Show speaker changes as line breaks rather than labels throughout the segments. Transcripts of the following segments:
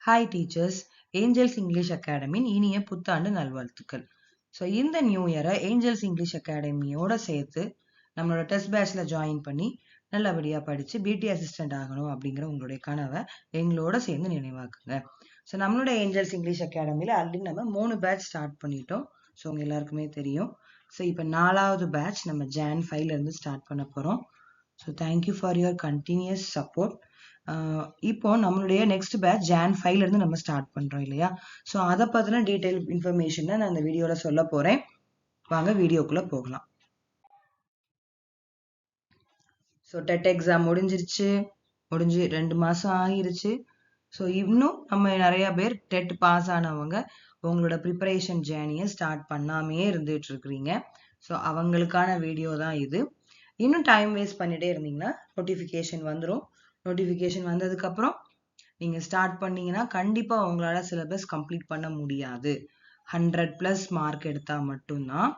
Hi teachers, Angels English Academy இனிய புத்தாண்டு நல்வாழ்த்துக்கள். ஸோ இந்த நியூ இயரை ஏஞ்சல்ஸ் இங்கிலீஷ் அகாடமியோட சேர்த்து நம்மளோட டெஸ்ட் பேட்ச்ல ஜாயின் பண்ணி நல்லபடியாக படித்து பிடி அசிஸ்டன்ட் ஆகணும் அப்படிங்கிற உங்களுடைய கனவை எங்களோட சேர்ந்து நினைவாக்குங்க. ஸோ நம்மளோட ஏஞ்சல்ஸ் இங்கிலீஷ் அகாடமியில் ஆல்ரெடி நம்ம 3 பேட்ச் ஸ்டார்ட் பண்ணிட்டோம். ஸோ உங்க எல்லாருக்குமே தெரியும். ஸோ இப்போ 4வது பேட்ச் நம்ம Jan 5லேருந்து ஸ்டார்ட் பண்ண போகிறோம். So thank you for your continuous support. இப்போ நம்மளுடைய நெக்ஸ்ட் பேட்ச் Jan 5ல இருந்து நம்ம ஸ்டார்ட் பண்றோம் இல்லையா? ஸோ அதை பத்தின டீடைல் இன்ஃபர்மேஷன் நான் இந்த வீடியோல சொல்ல போறேன். வாங்க வீடியோக்குள்ள போகலாம். ஸோ டெட் எக்ஸாம் முடிஞ்சு 2 மாசம் ஆகிருச்சு. ஸோ இன்னும் நம்ம நிறைய பேர் டெட் பாஸ் ஆனவங்க உங்களோட ப்ரிப்பரேஷன் ஜேர்னியை ஸ்டார்ட் பண்ணாமே இருந்துட்டு இருக்கிறீங்க. ஸோ அவங்களுக்கான வீடியோ தான் இது. இன்னும் டைம் வேஸ்ட் பண்ணிட்டே இருந்தீங்கன்னா நோட்டிஃபிகேஷன் வந்துடும். நோட்டிஃபிகேஷன் வந்ததுக்கப்புறம் நீங்கள் ஸ்டார்ட் பண்ணீங்கன்னா கண்டிப்பாக உங்களால் சிலபஸ் கம்ப்ளீட் பண்ண முடியாது. 100+ மார்க் எடுத்தால் மட்டும்தான்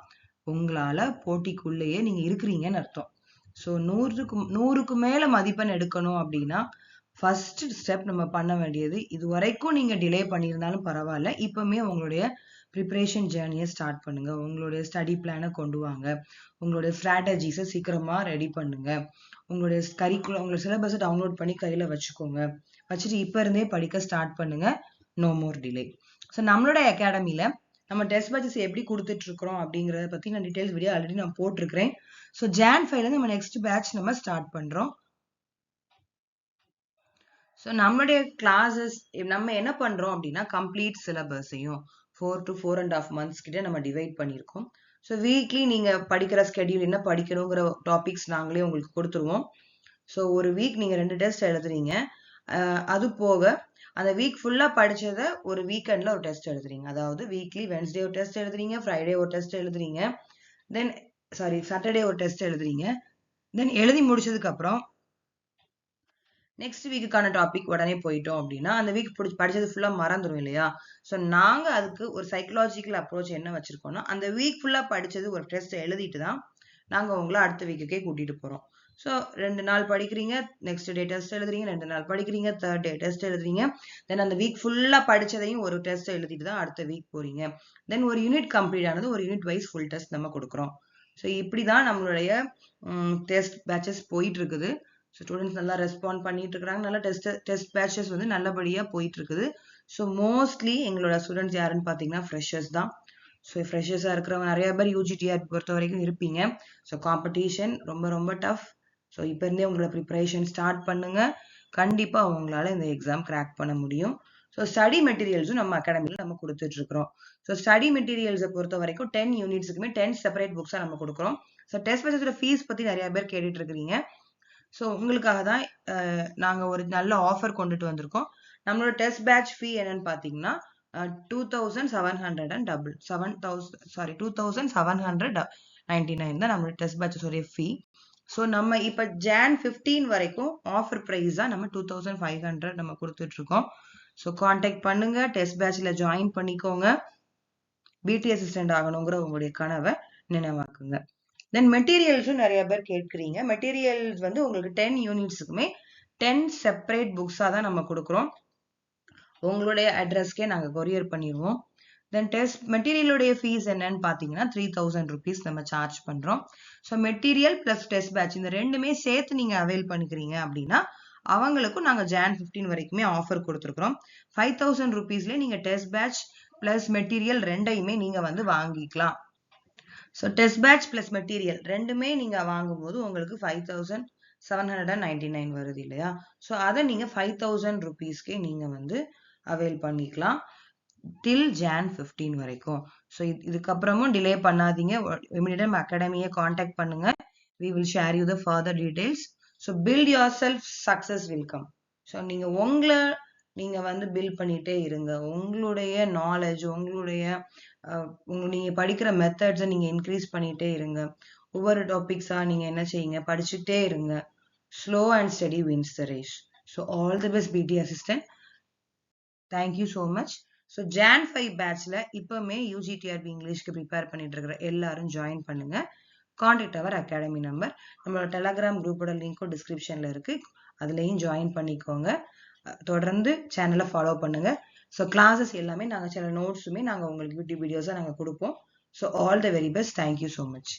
உங்களால் போட்டிக்குள்ளேயே நீங்கள் இருக்கிறீங்கன்னு அர்த்தம். ஸோ 100க்கு மேலே மதிப்பெண் எடுக்கணும் அப்படின்னா ஃபர்ஸ்ட் ஸ்டெப் நம்ம பண்ண வேண்டியது, இது வரைக்கும் நீங்கள் டிலே பண்ணியிருந்தாலும் பரவாயில்ல, இப்போவுமே உங்களுடைய ப்ரிப்பரேஷன் ஜேர்னியை ஸ்டார்ட் பண்ணுங்க. உங்களுடைய ஸ்டடி பிளானை கொண்டு வாங்க. உங்களுடைய ஸ்ட்ராட்டஜிஸை சீக்கிரமா ரெடி பண்ணுங்க. உங்களுடைய கரிக்குலம், உங்களோட சிலபஸை டவுன்லோட் பண்ணி கையில் வச்சுக்கோங்க. வச்சுட்டு இப்போ இருந்தே படிக்க ஸ்டார்ட் பண்ணுங்க. No more delay. ஸோ நம்மளோட அகாடமியில் நம்ம டெஸ்ட் பேட்சஸ் எப்படி கொடுத்துட்டு இருக்கிறோம் அப்படிங்கிறத பற்றி நான் டீடைல்ஸ் வீடியோ ஆல்ரெடி நான் போட்டிருக்கிறேன். ஸோ Jan 5லேருந்து நம்ம நெக்ஸ்ட் பேட்ச் நம்ம ஸ்டார்ட் பண்ணுறோம். ஸோ நம்மளுடைய கிளாஸஸ் நம்ம என்ன பண்ணுறோம் அப்படின்னா கம்ப்ளீட் சிலபஸையும் 4 to 4.5 months கிட்ட நம்ம டிவைட் பண்ணியிருக்கோம். ஸோ வீக்லி நீங்கள் படிக்கிற ஸ்கெடியூல் என்ன படிக்கணுங்கிற டாபிக்ஸ் நாங்களே உங்களுக்கு கொடுத்துருவோம். ஸோ ஒரு வீக் நீங்கள் 2 டெஸ்ட் எழுதுறீங்க. அது போக அந்த வீக் ஃபுல்லாக படித்ததை ஒரு வீக்கெண்டில் ஒரு டெஸ்ட் எழுதுறீங்க. அதாவது வீக்லி வென்ஸ்டே ஒரு டெஸ்ட் எழுதுறீங்க, ஃப்ரைடே ஒரு டெஸ்ட் எழுதுறீங்க, சாட்டர்டே ஒரு டெஸ்ட் எழுதுறீங்க. தென் எழுதி முடிச்சதுக்கப்புறம் நெக்ஸ்ட் வீக்குக்கான டாபிக் உடனே போயிட்டோம் அப்படின்னா அந்த வீக் படிச்சது ஃபுல்லாக மறந்துடும் இல்லையா? ஸோ நாங்கள் அதுக்கு ஒரு சைக்கலாஜிக்கல் அப்ரோச் என்ன வச்சிருக்கோம்னா, அந்த வீக் ஃபுல்லாக படிச்சது ஒரு டெஸ்ட் எழுதிட்டு தான் நாங்கள் உங்களை அடுத்த வீக்குக்கே கூட்டிட்டு போகிறோம். ஸோ 2 நாள் படிக்கிறீங்க, நெக்ஸ்ட் டே டெஸ்ட் எழுதுறீங்க, 2 நாள் படிக்கிறீங்க, தேர்ட் டே டெஸ்ட் எழுதுறீங்க, தென் அந்த வீக் ஃபுல்லாக படிச்சதையும் ஒரு டெஸ்ட் எழுதிட்டு தான் அடுத்த வீக் போறீங்க. தென் ஒரு யூனிட் கம்ப்ளீட் ஆனது ஒரு யூனிட் வைஸ் ஃபுல் டெஸ்ட் நம்ம கொடுக்குறோம். ஸோ இப்படி தான் நம்மளுடைய டெஸ்ட் பேட்சஸ் போயிட்டு இருக்குது. ஸோ ஸ்டூடெண்ட்ஸ் நல்லா ரெஸ்பாண்ட் பண்ணிட்டு இருக்காங்க. நல்லா டெஸ்ட் பேட்சஸ் வந்து நல்லபடியாக போயிட்டு இருக்குது. ஸோ மோஸ்ட்லி எங்களோட ஸ்டூடெண்ட்ஸ் யாருன்னு பார்த்தீங்கன்னா ஃப்ரெஷர்ஸ் தான். ஸோ ஃப்ரெஷர்ஸாக இருக்கிறவங்க நிறைய பேர் யூஜிடிஆர் பொறுத்த வரைக்கும் இருப்பீங்க. ஸோ காம்படிஷன் ரொம்ப ரொம்ப டஃப். ஸோ இப்போ இருந்தே உங்களோட ப்ரிப்பரேஷன் ஸ்டார்ட் பண்ணுங்க. கண்டிப்பாக உங்களால் இந்த எக்ஸாம் கிராக் பண்ண முடியும். ஸோ ஸ்டடி மெட்டீரியல்ஸும் நம்ம அகாடமியில் நம்ம கொடுத்துட்டு இருக்கிறோம். ஸோ ஸ்டடி மெட்டீரியல்ஸை பொறுத்த வரைக்கும் 10 யூனிட்ஸுக்குமே 10 செப்பரேட் புக்ஸாக நம்ம கொடுக்குறோம். ஸோ டெஸ்ட் பேட்சஸோட ஃபீஸ் பற்றி நிறைய பேர் கேட்டுட்டு இருக்கிறீங்க. ஸோ உங்களுக்காக தான் நாங்கள் ஒரு நல்ல ஆஃபர் கொண்டுட்டு வந்திருக்கோம். நம்மளோட டெஸ்ட் பேட்ச் ஃபீ என்னன்னு பார்த்தீங்கன்னா 2,799 தான் நம்மளோட டெஸ்ட் பேட்சஸோடைய ஃபீ. ஸோ நம்ம இப்போ Jan 15 வரைக்கும் ஆஃபர் ப்ரைஸ் தான் நம்ம 2,500 நம்ம கொடுத்துட்டு இருக்கோம். ஸோ கான்டாக்ட் பண்ணுங்க, டெஸ்ட் பேட்ச்ல ஜாயின் பண்ணிக்கோங்க, பிடி அசிஸ்டன்ட் ஆகணுங்கிற உங்களுடைய கனவை நினைவாக்குங்க. தென் மெட்டீரியல்ஸும் நிறைய பேர் கேட்குறீங்க. மெட்டீரியல்ஸ் வந்து உங்களுக்கு 10 யூனிட்ஸுக்குமே 10 செப்பரேட் புக்ஸாக தான் நம்ம கொடுக்குறோம். உங்களுடைய அட்ரஸ்க்கே நாங்கள் கொரியர் பண்ணிடுவோம். தென் டெஸ்ட் மெட்டீரியலுடைய ஃபீஸ் என்னன்னு பார்த்தீங்கன்னா 3,000 rupees நம்ம சார்ஜ் பண்ணுறோம். So material plus test batch இந்த ரெண்டுமே சேர்த்து நீங்கள் அவைல் பண்ணிக்கிறீங்க அப்படின்னா அவங்களுக்கும் நாங்கள் Jan 15 வரைக்குமே ஆஃபர் கொடுத்துருக்குறோம். 5,000 rupeesலேயே நீங்கள் டெஸ்ட் பேட்ச் ப்ளஸ் மெட்டீரியல் ரெண்டையுமே நீங்கள் வந்து வாங்கிக்கலாம். So test batch plus material ரெண்டுமே நீங்கள் வாங்கும்போது உங்களுக்கு 5,799 வருது இல்லையா? ஸோ அதை நீங்கள் 5,000 rupeesக்கே நீங்கள் வந்து அவைல் பண்ணிக்கலாம் டில் Jan 15 வரைக்கும். ஸோ இதுக்கப்புறமும் டிலே பண்ணாதீங்க. இமிடியேட்டாக அகாடமியை காண்டாக்ட் பண்ணுங்க. we will share you the further details. So build yourself, success will come. So நீங்கள் உங்களை நீங்கள் வந்து பில்ட் பண்ணிகிட்டே இருங்க. உங்களுடைய நாலேஜ், உங்களுடைய நீங்கள் படிக்கிற மெத்தட்ஸை நீங்கள் இன்க்ரீஸ் பண்ணிகிட்டே இருங்க. ஒவ்வொரு டாபிக்ஸாக நீங்கள் என்ன செய்யுங்க, படிச்சுட்டே இருங்க. Slow and study wins the race. So all the best BT assistant. Thank you so much. So Jan 5 பேட்ச்ல இப்போவுமே UGTRB இங்கிலீஷ்க்கு ப்ரிப்பேர் பண்ணிட்டு இருக்கிற எல்லாரும் ஜாயின் பண்ணுங்க. கான்டாக்ட் அவர் அகாடமி நம்பர், நம்மளோட டெலகிராம் குரூப்போட லிங்க்கும் டிஸ்கிரிப்ஷனில் இருக்குது, அதுலேயும் ஜாயின் பண்ணிக்கோங்க. தொடர்ந்து சேனலை ஃபாலோ பண்ணுங்க. ஸோ கிளாஸஸ் எல்லாமே நாங்கள் சில நோட்ஸுமே நாங்கள் உங்களுக்கு யூடியூப் வீடியோஸாக நாங்கள் கொடுப்போம். So all the very best. Thank you so much.